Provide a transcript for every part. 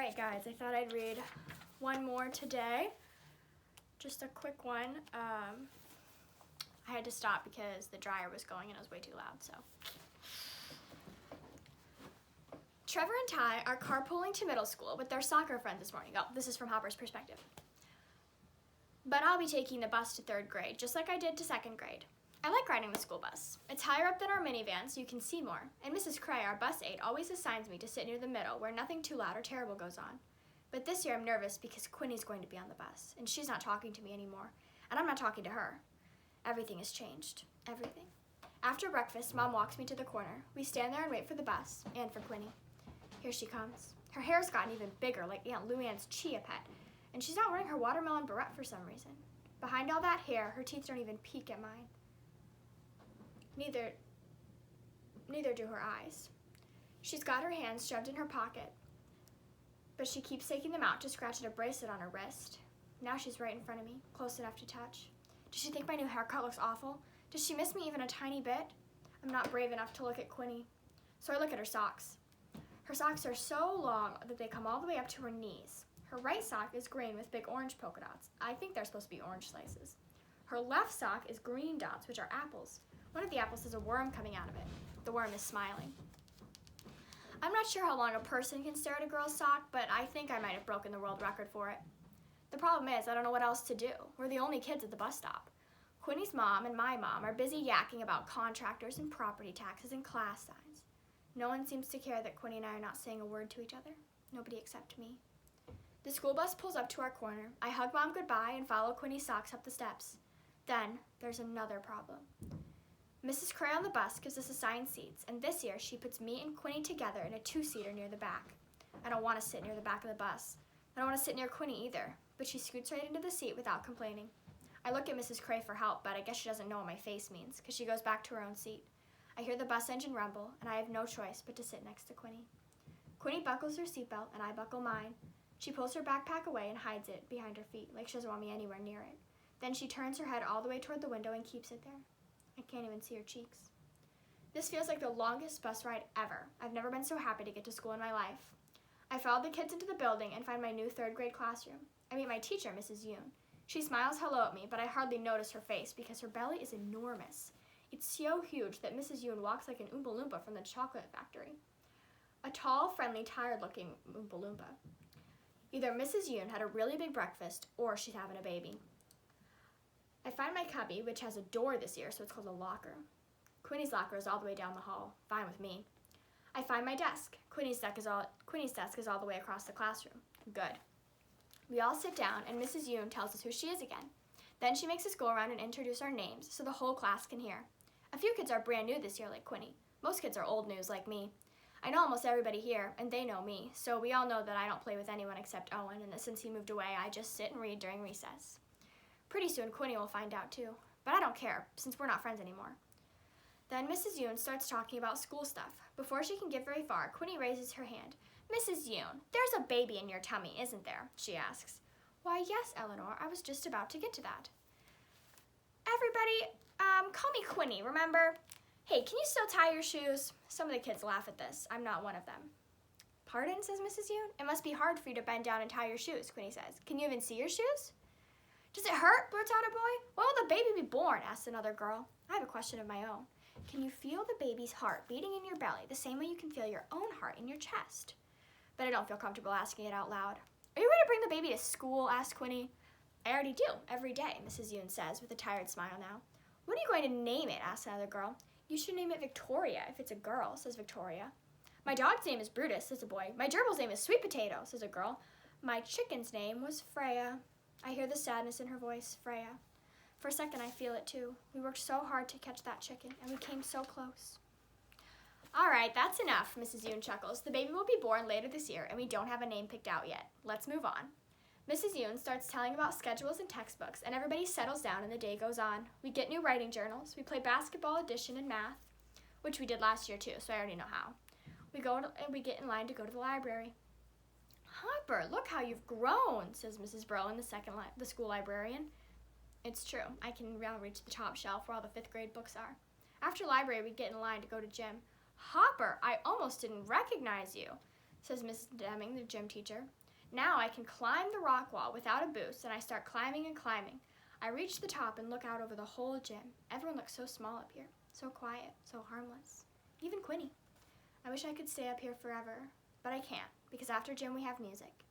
Alright guys, I thought I'd read one more today. Just a quick one. I had to stop because the dryer was going and it was way too loud, so. Trevor and Ty are carpooling to middle school with their soccer friends this morning. Oh, this is from Hopper's perspective. But I'll be taking the bus to 3rd grade, just like I did to 2nd grade. I like riding the school bus. It's higher up than our minivan, so you can see more. And Mrs. Cray, our bus aide, always assigns me to sit near the middle where nothing too loud or terrible goes on. But this year I'm nervous because Quinny's going to be on the bus, and she's not talking to me anymore, and I'm not talking to her. Everything has changed. Everything. After breakfast, Mom walks me to the corner. We stand there and wait for the bus, and for Quinny. Here she comes. Her hair's gotten even bigger, like Aunt Luann's chia pet, and she's not wearing her watermelon barrette for some reason. Behind all that hair, her teeth don't even peek at mine. Neither do her eyes. She's got her hands shoved in her pocket, but she keeps taking them out to scratch at a bracelet on her wrist. Now she's right in front of me, close enough to touch. Does she think my new haircut looks awful? Does she miss me even a tiny bit? I'm not brave enough to look at Quinny, so I look at her socks. Her socks are so long that they come all the way up to her knees. Her right sock is green with big orange polka dots. I think they're supposed to be orange slices. Her left sock is green dots, which are apples. One of the apples has a worm coming out of it. The worm is smiling. I'm not sure how long a person can stare at a girl's sock, but I think I might have broken the world record for it. The problem is I don't know what else to do. We're the only kids at the bus stop. Quinny's mom and my mom are busy yakking about contractors and property taxes and class signs. No one seems to care that Quinny and I are not saying a word to each other. Nobody except me. The school bus pulls up to our corner. I hug Mom goodbye and follow Quinny's socks up the steps. Then there's another problem. Mrs. Cray on the bus gives us assigned seats, and this year she puts me and Quinny together in a 2-seater near the back. I don't want to sit near the back of the bus. I don't want to sit near Quinny either, but she scoots right into the seat without complaining. I look at Mrs. Cray for help, but I guess she doesn't know what my face means, because she goes back to her own seat. I hear the bus engine rumble, and I have no choice but to sit next to Quinny. Quinny buckles her seatbelt, and I buckle mine. She pulls her backpack away and hides it behind her feet, like she doesn't want me anywhere near it. Then she turns her head all the way toward the window and keeps it there. I can't even see her cheeks. This feels like the longest bus ride ever. I've never been so happy to get to school in my life. I follow the kids into the building and find my new 3rd grade classroom. I meet my teacher, Mrs. Yoon. She smiles hello at me, but I hardly notice her face because her belly is enormous. It's so huge that Mrs. Yoon walks like an Oompa Loompa from the chocolate factory. A tall, friendly, tired-looking Oompa Loompa. Either Mrs. Yoon had a really big breakfast or she's having a baby. I find my cubby, which has a door this year, so it's called a locker. Quinny's locker is all the way down the hall. Fine with me. I find my desk. Quinny's desk is all the way across the classroom. Good. We all sit down, and Mrs. Yoon tells us who she is again. Then she makes us go around and introduce our names so the whole class can hear. A few kids are brand new this year, like Quinny. Most kids are old news, like me. I know almost everybody here, and they know me, so we all know that I don't play with anyone except Owen, and that since he moved away, I just sit and read during recess. Pretty soon, Quinny will find out too, but I don't care, since we're not friends anymore. Then Mrs. Yoon starts talking about school stuff. Before she can get very far, Quinny raises her hand. Mrs. Yoon, there's a baby in your tummy, isn't there? She asks. Why, yes, Eleanor, I was just about to get to that. Everybody, call me Quinny, remember? Hey, can you still tie your shoes? Some of the kids laugh at this. I'm not one of them. Pardon, says Mrs. Yoon. It must be hard for you to bend down and tie your shoes, Quinny says. Can you even see your shoes? Does it hurt? Blurts out a boy. When will the baby be born? Asks another girl. I have a question of my own. Can you feel the baby's heart beating in your belly the same way you can feel your own heart in your chest? But I don't feel comfortable asking it out loud. Are you ready to bring the baby to school? Asks Quinny. I already do, every day, Mrs. Yoon says with a tired smile now. What are you going to name it? Asks another girl. You should name it Victoria if it's a girl, says Victoria. My dog's name is Brutus, says a boy. My gerbil's name is Sweet Potato, says a girl. My chicken's name was Freya. I hear the sadness in her voice, Freya. For a second, I feel it too. We worked so hard to catch that chicken, and we came so close. All right, that's enough, Mrs. Yoon chuckles. The baby will be born later this year, and we don't have a name picked out yet. Let's move on. Mrs. Yoon starts telling about schedules and textbooks, and everybody settles down and the day goes on. We get new writing journals. We play basketball, addition, and math, which we did last year too, so I already know how. We get in line to go to the library. Hopper, look how you've grown, says Mrs. Browen, the school librarian. It's true. I can now reach the top shelf where all the 5th grade books are. After library, we get in line to go to gym. Hopper, I almost didn't recognize you, says Mrs. Deming, the gym teacher. Now I can climb the rock wall without a boost, and I start climbing and climbing. I reach the top and look out over the whole gym. Everyone looks so small up here, so quiet, so harmless. Even Quinny. I wish I could stay up here forever, but I can't, because after gym we have music.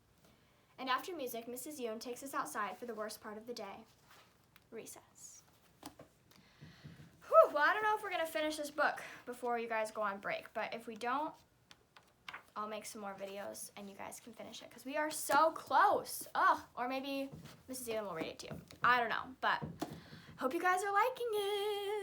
And after music, Mrs. Yoon takes us outside for the worst part of the day, recess. Whew, well, I don't know if we're going to finish this book before you guys go on break, but if we don't, I'll make some more videos and you guys can finish it because we are so close. Oh, or maybe Mrs. Yoon will read it to you. I don't know, but hope you guys are liking it.